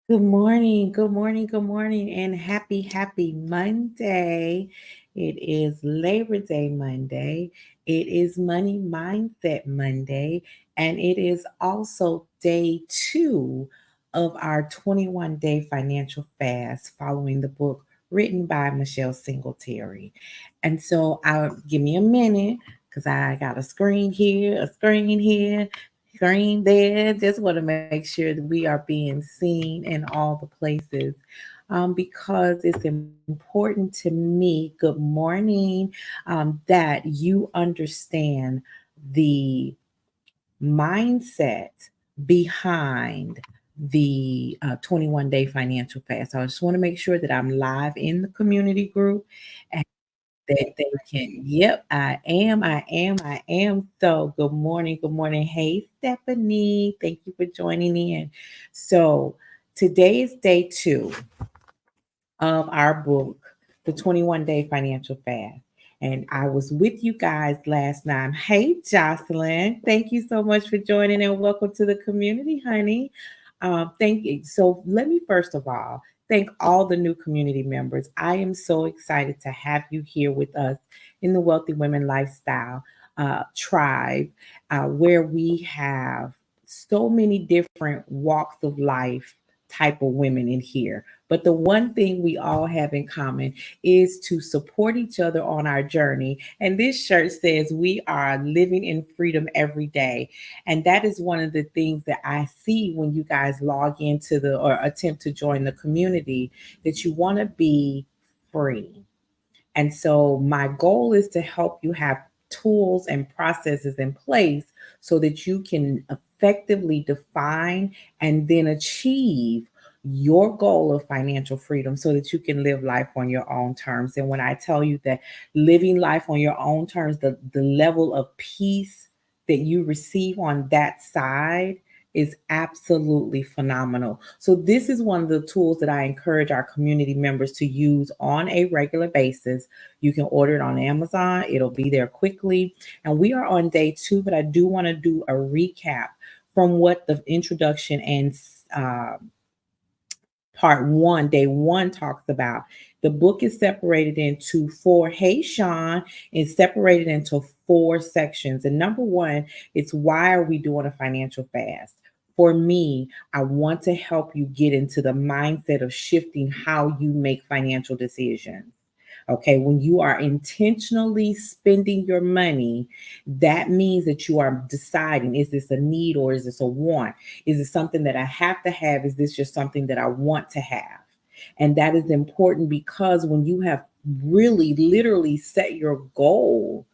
Good morning, good morning, good morning, and happy Monday. It is Labor Day Monday. It is Money Mindset Monday, and it is also day two of our 21-day financial fast following the book written by Michelle Singletary. And so I'll give me a minute because I got a screen here, screen there. Just want to make sure that we are being seen in all the places because it's important to me. Good morning. That you understand the mindset behind the 21 day financial fast. So I just want to make sure that I'm live in the community group and that they can. Yep, I am. So good morning, good morning. Hey, Stephanie, thank you for joining in. So today is day two of our book, The 21-Day Financial Fast. And I was with you guys last night. Hey, Jocelyn, thank you so much for joining and welcome to the community, honey. Thank you. So let me first of all thank all the new community members. I am so excited to have you here with us in the Wealthy Women Lifestyle tribe, where we have so many different walks of life type of women in here. But the one thing we all have in common is to support each other on our journey. And this shirt says we are living in freedom every day. And that is one of the things that I see when you guys log into the or attempt to join the community, that you want to be free. And so my goal is to help you have tools and processes in place so that you can effectively define and then achieve your goal of financial freedom so that you can live life on your own terms. And when I tell you that living life on your own terms, the level of peace that you receive on that side is absolutely phenomenal. So this is one of the tools that I encourage our community members to use on a regular basis. You can order it on Amazon. It'll be there quickly. And we are on day two, but I do want to do a recap from what the introduction and uh, part one, day one talks about. The book is separated into four. Hey, Sean, is separated into four sections. And number one, it's why are we doing a financial fast? For me, I want to help you get into the mindset of shifting how you make financial decisions. Okay, when you are intentionally spending your money, that means that you are deciding, is this a need or is this a want? Is it something that I have to have? Is this just something that I want to have? And that is important because when you have really literally set your goal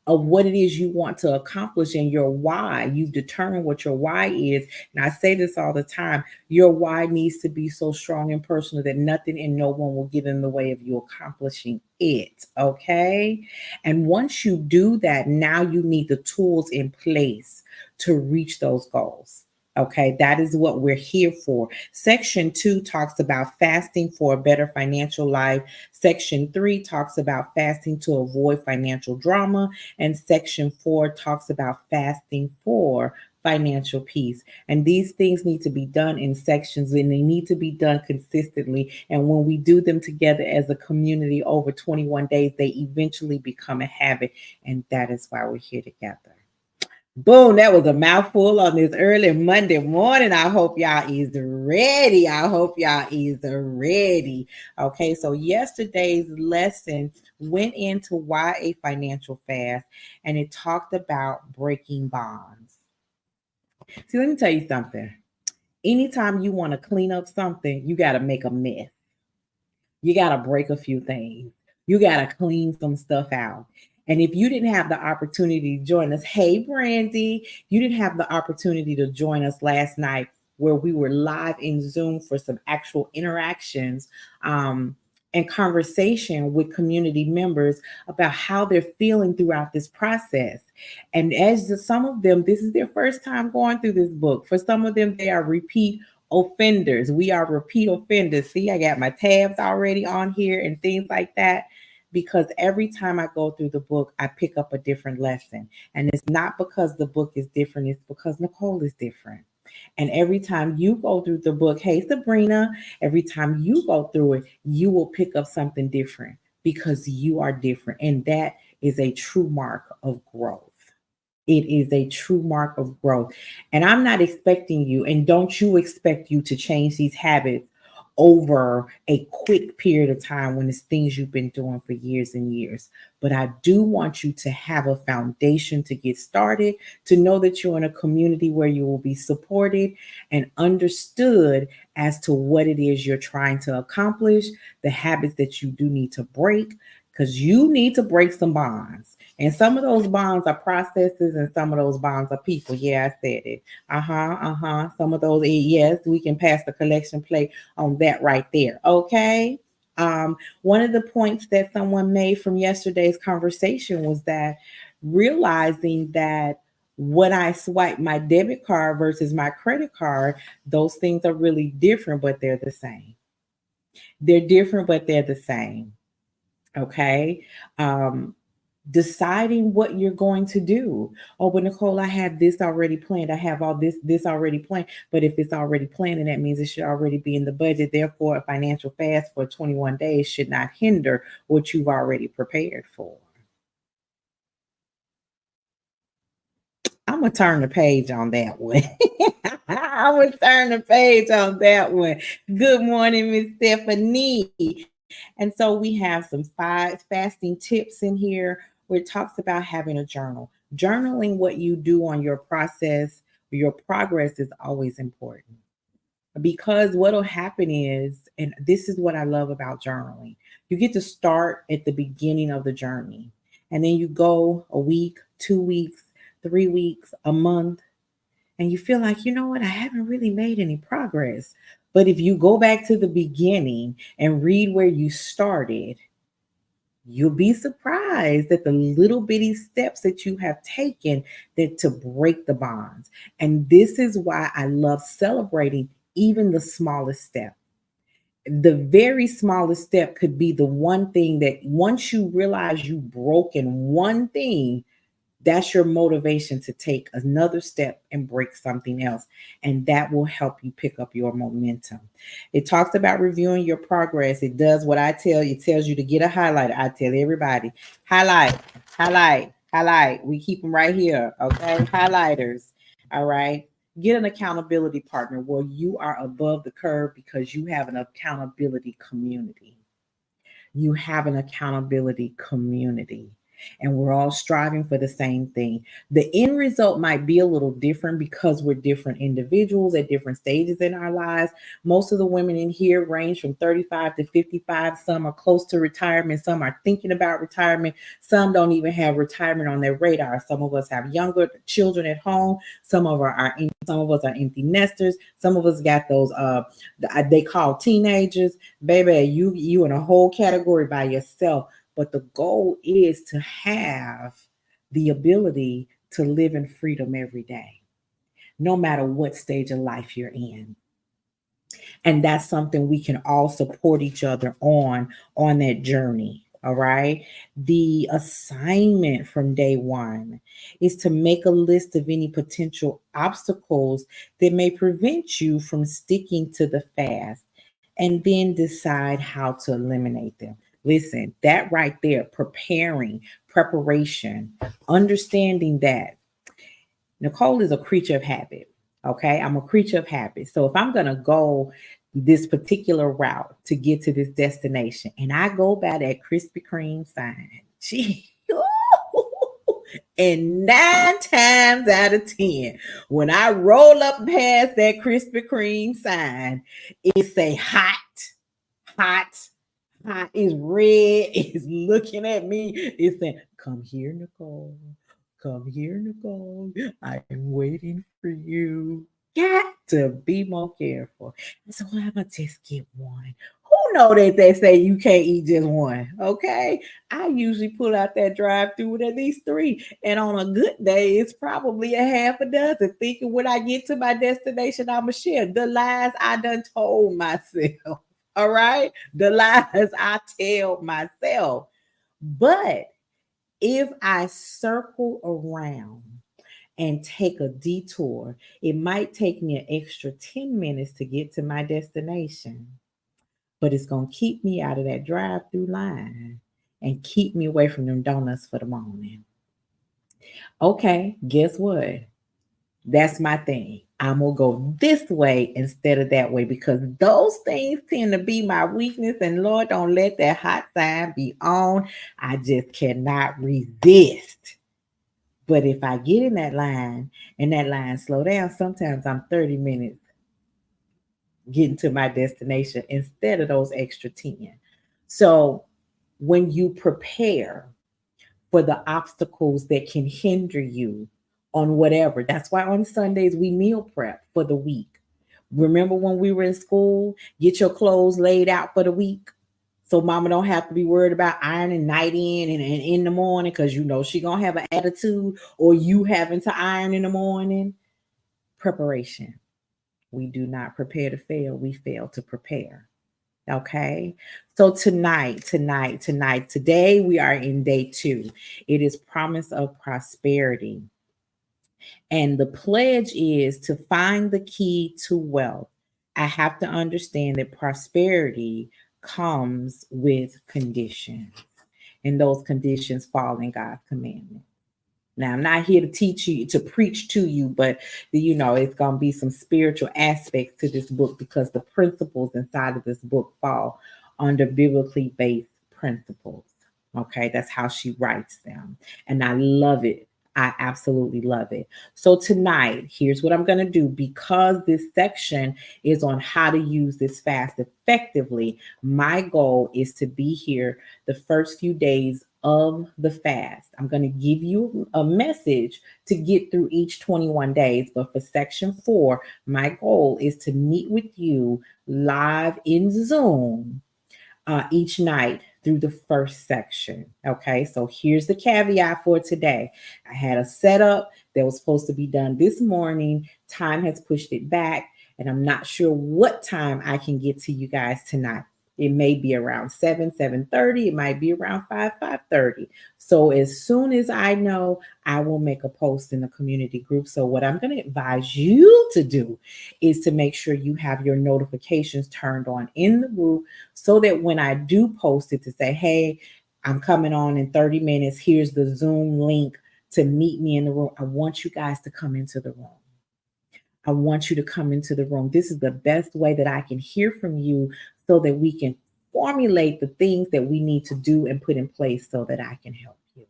of what it is you want to accomplish and your why. You've determined what your why is. And I say this all the time, your why needs to be so strong and personal that nothing and no one will get in the way of you accomplishing it. Okay. And once you do that, now you need the tools in place to reach those goals. Okay, that is what we're here for. Section two talks about fasting for a better financial life. Section three talks about fasting to avoid financial drama. And section four talks about fasting for financial peace. And these things need to be done in sections and they need to be done consistently. And when we do them together as a community over 21 days, they eventually become a habit. And that is why we're here together. Boom, that was a mouthful on this early Monday morning. I hope y'all is ready. I hope y'all is ready. Okay, so yesterday's lesson went into why a financial fast and it talked about breaking bonds. See, let me tell you something. Anytime you want to clean up something, you got to make a mess. You got to break a few things. You got to clean some stuff out. And if you didn't have the opportunity to join us, hey, Brandy, you didn't have the opportunity to join us last night where we were live in Zoom for some actual interactions and conversation with community members about how they're feeling throughout this process. And some of them, this is their first time going through this book. For some of them, they are repeat offenders. We are repeat offenders. See, I got my tabs already on here and things like that because every time I go through the book, I pick up a different lesson. And it's not because the book is different, it's because Nicole is different. And every time you go through the book, hey Sabrina, every time you go through it, you will pick up something different because you are different. And that is a true mark of growth. It is a true mark of growth. And I'm not expecting you, and don't you expect you to change these habits over a quick period of time when it's things you've been doing for years and years. But I do want you to have a foundation to get started, to know that you're in a community where you will be supported and understood as to what it is you're trying to accomplish, the habits that you do need to break, because you need to break some bonds. And some of those bonds are processes and some of those bonds are people. Yeah, I said it. Some of those, yes, we can pass the collection plate on that right there. Okay. One of the points that someone made from yesterday's conversation was that realizing that when I swipe my debit card versus my credit card, those things are really different, but they're the same. They're different, but they're the same. Okay. Um, Deciding what you're going to do. Oh, but Nicole, I had this already planned. I have all this already planned. But if it's already planned, and that means it should already be in the budget. Therefore, a financial fast for 21 days should not hinder what you've already prepared for. I'm gonna turn the page on that one. I'm gonna turn the page on that one. Good morning, Miss Stephanie. And so we have some five fasting tips in here where it talks about having a journal. Journaling what you do on your process, your progress is always important because what'll happen is, and this is what I love about journaling, you get to start at the beginning of the journey, and then you go a week, 2 weeks, 3 weeks, a month, and you feel like, you know what, I haven't really made any progress. But if you go back to the beginning and read where you started, you'll be surprised at the little bitty steps that you have taken that to break the bonds. And this is why I love celebrating even the smallest step. The very smallest step could be the one thing that once you realize you've broken one thing, that's your motivation to take another step and break something else. And that will help you pick up your momentum. It talks about reviewing your progress. It does what I tell you. It tells you to get a highlighter. I tell everybody, highlight, highlight, highlight. We keep them right here. Okay. Highlighters. All right. Get an accountability partner where you are above the curve because you have an accountability community. You have an accountability community, and we're all striving for the same thing. The end result might be a little different because we're different individuals at different stages in our lives. Most of the women in here range from 35 to 55. Some are close to retirement, some are thinking about retirement, some don't even have retirement on their radar. Some of us have younger children at home, some of us are empty nesters, some of us got those they call teenagers. Baby, you in a whole category by yourself. But the goal is to have the ability to live in freedom every day, no matter what stage of life you're in. And that's something we can all support each other on that journey. All right. The assignment from day one is to make a list of any potential obstacles that may prevent you from sticking to the fast and then decide how to eliminate them. Listen, that right there, preparation, understanding that Nicole is a creature of habit. Okay. I'm a creature of habit. So if I'm going to go this particular route to get to this destination and I go by that Krispy Kreme sign, gee, and 9 times out of 10, when I roll up past that Krispy Kreme sign, it say hot, hot, hot. It's red. It's looking at me. It's saying, come here, Nicole. Come here, Nicole. I am waiting for you. Got to be more careful. So I'm gonna just get one. Who know that they say you can't eat just one? Okay. I usually pull out that drive-through with at least three. And on a good day, it's probably a half a dozen. Thinking when I get to my destination, I'ma share the lies I done told myself. All right. The lies I tell myself. But if I circle around and take a detour. It might take me an extra 10 minutes to get to my destination, but it's going to keep me out of that drive-through line and keep me away from them donuts for the morning. Okay, guess what? That's my thing. I'm going to go this way instead of that way because those things tend to be my weakness. And Lord, don't let that hot sign be on. I just cannot resist. But if I get in that line and that line slow down, sometimes I'm 30 minutes getting to my destination instead of those extra 10. So when you prepare for the obstacles that can hinder you on whatever, that's why on Sundays we meal prep for the week. Remember when we were in school, get your clothes laid out for the week. So mama don't have to be worried about ironing night in and in the morning because you know she gonna have an attitude or you having to iron in the morning. Preparation. We do not prepare to fail, we fail to prepare. Okay. So today we are in day 2. It is promise of prosperity. And the pledge is to find the key to wealth. I have to understand that prosperity comes with conditions, and those conditions fall in God's commandment. Now, I'm not here to teach you, to preach to you, but it's going to be some spiritual aspects to this book because the principles inside of this book fall under biblically based principles. Okay, that's how she writes them. And I love it. I absolutely love it. So, tonight, here's what I'm going to do because this section is on how to use this fast effectively. My goal is to be here the first few days of the fast. I'm going to give you a message to get through each 21 days. But for section 4, my goal is to meet with you live in Zoom each night through the first section. Okay, so here's the caveat for today. I had a setup that was supposed to be done this morning. Time has pushed it back, and I'm not sure what time I can get to you guys tonight. It may be around 7:30. It might be around 5:30. So as soon as I know, I will make a post in the community group. So what I'm going to advise you to do is to make sure you have your notifications turned on in the group so that when I do post it to say, hey, I'm coming on in 30 minutes. Here's the Zoom link to meet me in the room. I want you guys to come into the room. I want you to come into the room. This is the best way that I can hear from you so that we can formulate the things that we need to do and put in place so that I can help you.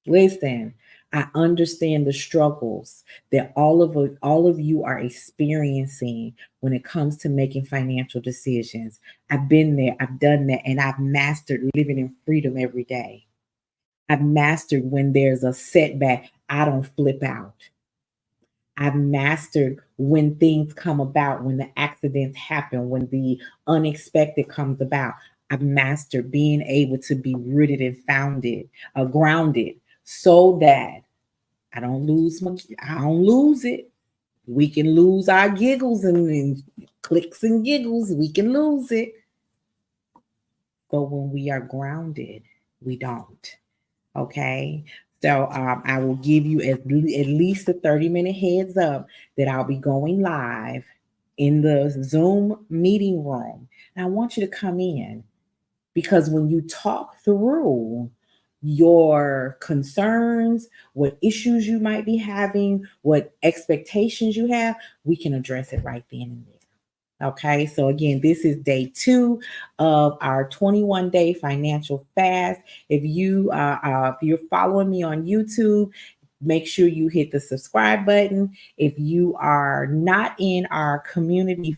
Listen, I understand the struggles that all of you are experiencing when it comes to making financial decisions. I've been there, I've done that, and I've mastered living in freedom every day. I've mastered when there's a setback, I don't flip out. I've mastered when things come about, when the accidents happen, when the unexpected comes about. I've mastered being able to be rooted and grounded, so that I don't lose it. We can lose our giggles and clicks and giggles. We can lose it. But when we are grounded, we don't. Okay. So I will give you at least a 30-minute heads up that I'll be going live in the Zoom meeting room. And I want you to come in because when you talk through your concerns, what issues you might be having, what expectations you have, we can address it right then and there. Okay, so again, this is day 2 of our 21-day financial fast. If you're following me on YouTube, make sure you hit the subscribe button. If you are not in our community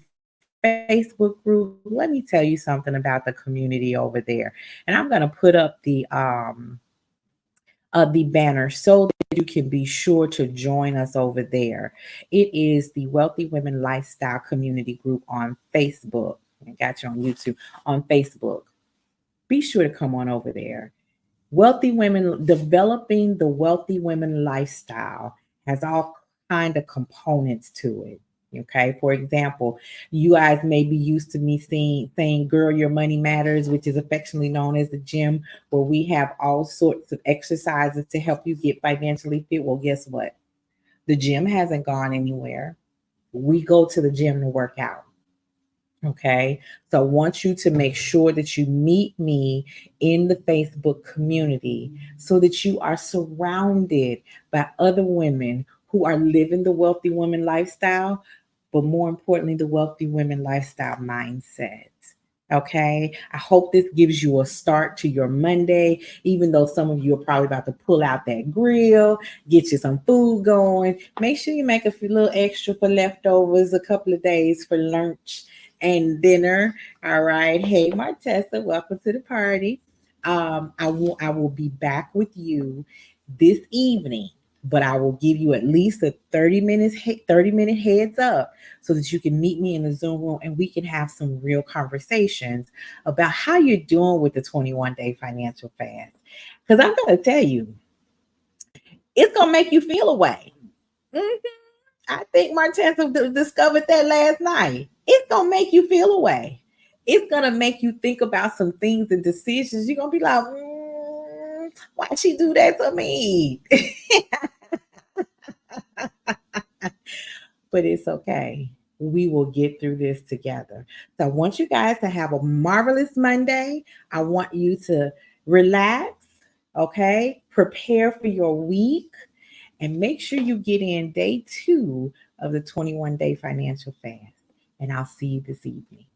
Facebook group, let me tell you something about the community over there. And I'm going to put up the banner so that you can be sure to join us over there. It is the Wealthy Women Lifestyle Community Group on Facebook. I got you on YouTube, on Facebook. Be sure to come on over there. Wealthy Women, developing the Wealthy Women lifestyle has all kind of components to it. Okay, for example, you guys may be used to me saying girl, your money matters, which is affectionately known as the gym, where we have all sorts of exercises to help you get financially fit. Well, guess what? The gym hasn't gone anywhere. We go to the gym to work out. Okay. So I want you to make sure that you meet me in the Facebook community so that you are surrounded by other women who are living the wealthy women lifestyle, but more importantly, the wealthy women lifestyle mindset. Okay. I hope this gives you a start to your Monday, even though some of you are probably about to pull out that grill, get you some food going. Make sure you make a few little extra for leftovers a couple of days for lunch and dinner. All right. Hey, Martessa, welcome to the party. I will be back with you this evening, but I will give you at least a 30-minute heads up so that you can meet me in the Zoom room and we can have some real conversations about how you're doing with the 21-day financial fast. Because I'm going to tell you, it's going to make you feel a way. Mhm. I think Martessa discovered that last night. It's going to make you feel a way. It's going to make you think about some things and decisions. You're going to be like, why'd she do that to me? But it's okay. We will get through this together. So I want you guys to have a marvelous Monday. I want you to relax, okay? Prepare for your week and make sure you get in day 2 of the 21-day financial fast. And I'll see you this evening.